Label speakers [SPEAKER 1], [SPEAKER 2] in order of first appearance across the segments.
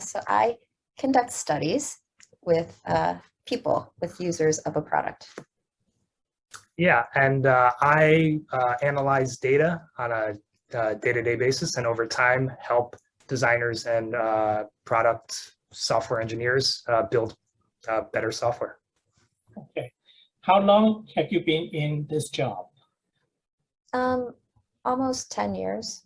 [SPEAKER 1] So I conduct studies with people, with users of a product.
[SPEAKER 2] Yeah, and I analyze data on a day-to-day basis, and over time help designers and product software engineers build better software.
[SPEAKER 3] Okay. How long have you been in this job?
[SPEAKER 1] Almost 10 years.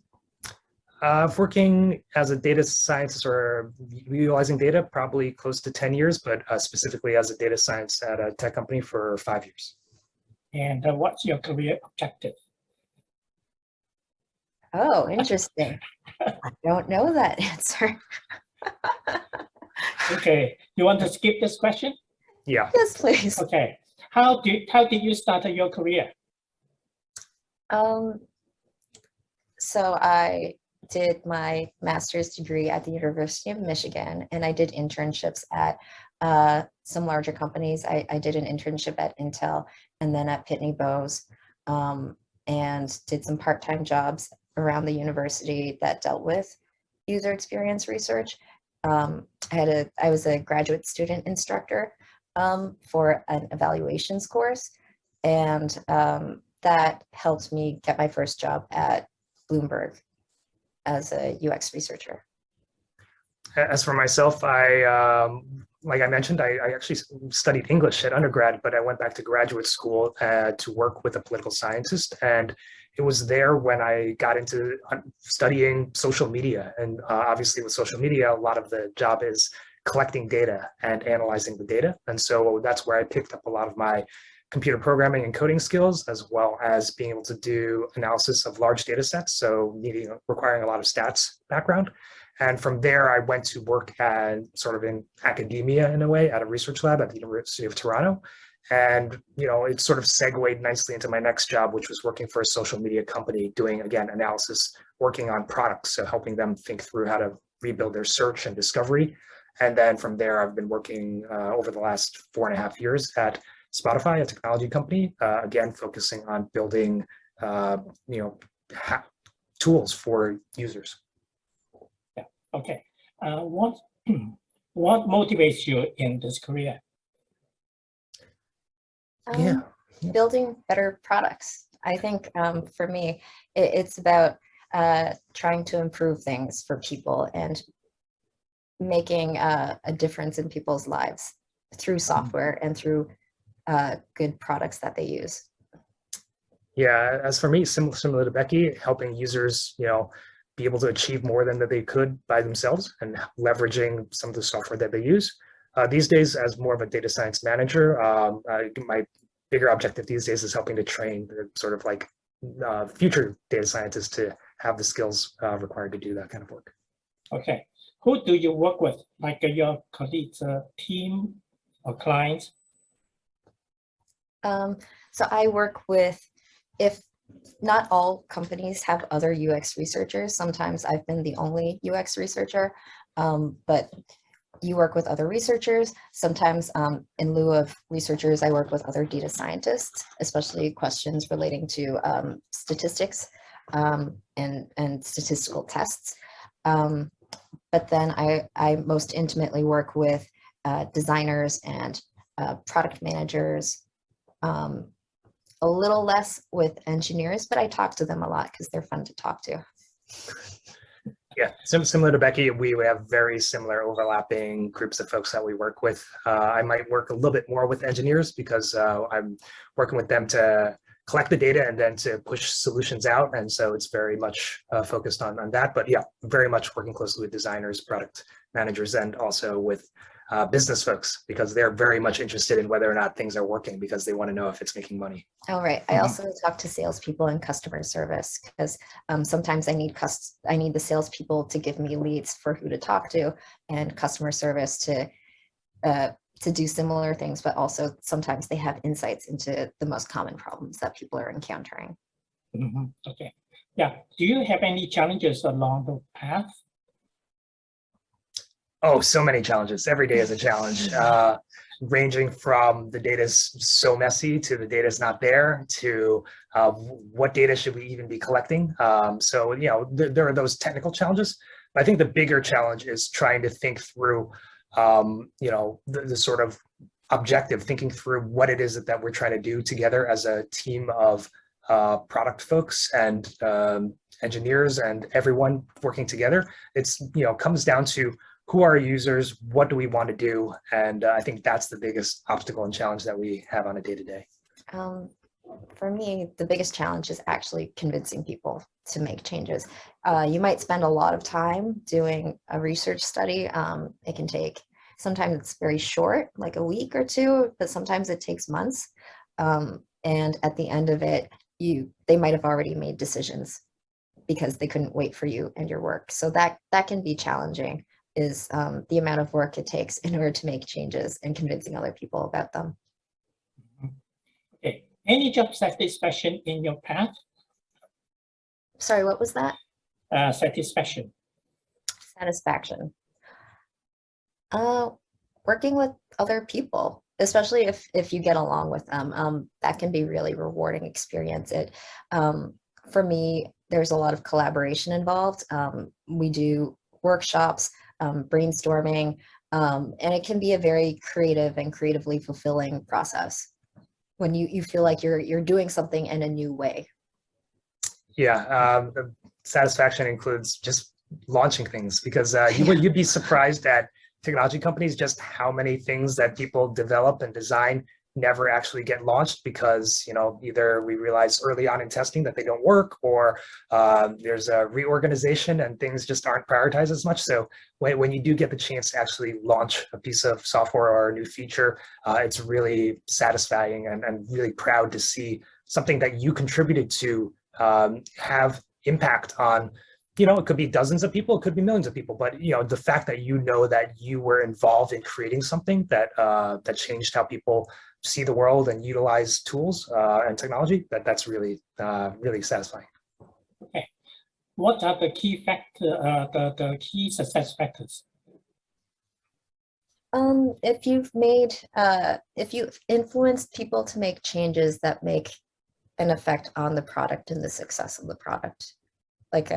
[SPEAKER 2] Working as a data scientist or utilizing data, probably close to 10 years, but specifically as a data science at a tech company for 5 years.
[SPEAKER 3] And what's your career objective?
[SPEAKER 1] Oh, interesting. I don't know that answer.
[SPEAKER 3] Okay, you want to skip this question?
[SPEAKER 2] Yeah.
[SPEAKER 1] Yes, please.
[SPEAKER 3] Okay. How did you start your career?
[SPEAKER 1] So I did my master's degree at the University of Michigan, and I did internships at some larger companies. I did an internship at Intel and then at Pitney Bowes, and did some part-time jobs around the university that dealt with user experience research. I was a graduate student instructor for an evaluations course, and that helped me get my first job at Bloomberg as a UX researcher.
[SPEAKER 2] As for myself, like I mentioned, I actually studied English at undergrad, but I went back to graduate school to work with a political scientist. And it was there when I got into studying social media. And obviously with social media, a lot of the job is collecting data and analyzing the data. And so that's where I picked up a lot of my computer programming and coding skills, as well as being able to do analysis of large data sets, so requiring a lot of stats background. And from there, I went to work at sort of in academia in a way at a research lab at the University of Toronto. And, it sort of segued nicely into my next job, which was working for a social media company doing, again, analysis, working on products. So helping them think through how to rebuild their search and discovery. And then from there, I've been working over the last 4.5 years at Spotify, a technology company, again, focusing on building, tools for users.
[SPEAKER 3] Yeah. Okay. What motivates you in this career?
[SPEAKER 1] Building better products. I think for me, it's about trying to improve things for people and making a difference in people's lives through software and through good products that they use.
[SPEAKER 2] Yeah, as for me, similar to Becky, helping users, be able to achieve more than that they could by themselves and leveraging some of the software that they use. These days, as more of a data science manager, my bigger objective these days is helping to train the sort of like future data scientists to have the skills required to do that kind of work.
[SPEAKER 3] Okay. Who do you work with, like your colleagues, team or clients?
[SPEAKER 1] So I work with, if not all companies have other UX researchers, sometimes I've been the only UX researcher, but you work with other researchers. Sometimes in lieu of researchers, I work with other data scientists, especially questions relating to statistics and statistical tests. But then I most intimately work with designers and product managers, a little less with engineers, but I talk to them a lot because they're fun to talk to.
[SPEAKER 2] Yeah, similar to Becky, we have very similar overlapping groups of folks that we work with. I might work a little bit more with engineers because I'm working with them to collect the data and then to push solutions out. And so it's very much focused on that. But yeah, very much working closely with designers, product managers, and also with business folks, because they're very much interested in whether or not things are working because they want to know if it's making money.
[SPEAKER 1] Oh, right. I also talk to salespeople and customer service because sometimes I need the salespeople to give me leads for who to talk to, and customer service to do similar things, but also sometimes they have insights into the most common problems that people are encountering.
[SPEAKER 3] Okay. Yeah. Do you have any challenges along the path?
[SPEAKER 2] Oh, so many challenges. Every day is a challenge, ranging from the data's so messy to the data's not there to what data should we even be collecting. So, there are those technical challenges, I think the bigger challenge is trying to think through, the sort of objective, thinking through what it is that we're trying to do together as a team of product folks and engineers and everyone working together. It's, comes down to who are our users, what do we want to do? And I think that's the biggest obstacle and challenge that we have on a day-to-day.
[SPEAKER 1] For me, the biggest challenge is actually convincing people to make changes. You might spend a lot of time doing a research study. It can take, sometimes it's very short, like a week or two, but sometimes it takes months. And at the end of it, they might have already made decisions because they couldn't wait for you and your work. So that can be challenging, is the amount of work it takes in order to make changes and convincing other people about them.
[SPEAKER 3] Okay. Any job satisfaction in your path?
[SPEAKER 1] Sorry, what was that?
[SPEAKER 3] Satisfaction.
[SPEAKER 1] Satisfaction. Working with other people, especially if you get along with them, that can be really rewarding experience. For me, there's a lot of collaboration involved. We do workshops, brainstorming, and it can be a very creative and creatively fulfilling process when you feel like you're doing something in a new way.
[SPEAKER 2] Yeah, the satisfaction includes just launching things, because you'd be surprised at technology companies just how many things that people develop and design never actually get launched because, either we realize early on in testing that they don't work, or there's a reorganization and things just aren't prioritized as much. So when you do get the chance to actually launch a piece of software or a new feature, it's really satisfying and really proud to see something that you contributed to have impact on. It could be dozens of people, it could be millions of people, but the fact that that you were involved in creating something that changed how people see the world and utilize tools and technology, that's really really satisfying.
[SPEAKER 3] Okay, what are the key the key success factors?
[SPEAKER 1] If you've influenced people to make changes that make an effect on the product and the success of the product, like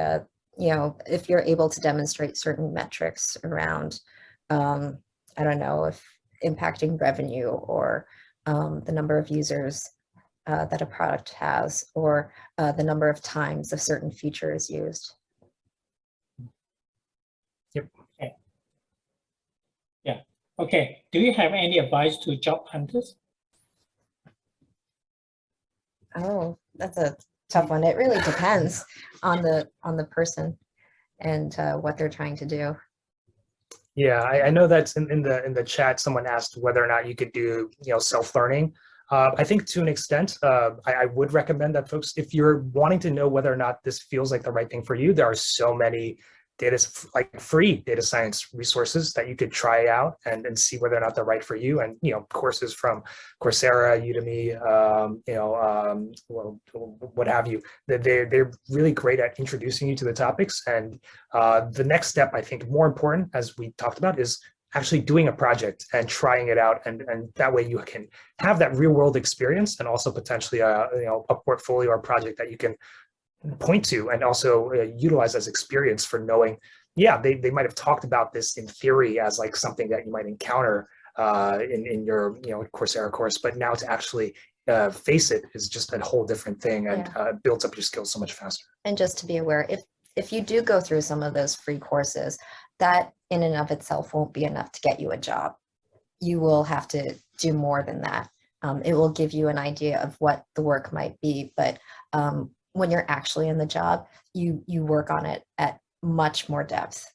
[SPEAKER 1] if you're able to demonstrate certain metrics around, I don't know, if impacting revenue or the number of users that a product has, or the number of times a certain feature is used.
[SPEAKER 2] Yep.
[SPEAKER 3] Okay. Yeah. Okay. Do you have any advice to job hunters?
[SPEAKER 1] Oh, that's a tough one. It really depends on the person and what they're trying to do.
[SPEAKER 2] Yeah, I know that's in the chat. Someone asked whether or not you could do self-learning. I think to an extent, I would recommend that folks, if you're wanting to know whether or not this feels like the right thing for you, there are so many free data science resources that you could try out and see whether or not they're right for you. And courses from Coursera, Udemy, what have you. They're really great at introducing you to the topics. And the next step, I think, more important, as we talked about, is actually doing a project and trying it out, and that way you can have that real world experience and also potentially a portfolio or project that you can point to and also utilize as experience for knowing, they might have talked about this in theory as like something that you might encounter in your Coursera course, but now to actually face it is just a whole different thing, and builds up your skills so much faster.
[SPEAKER 1] And just to be aware, if you do go through some of those free courses, that in and of itself won't be enough to get you a job. You will have to do more than that. It will give you an idea of what the work might be, but when you're actually in the job, you work on it at much more depth.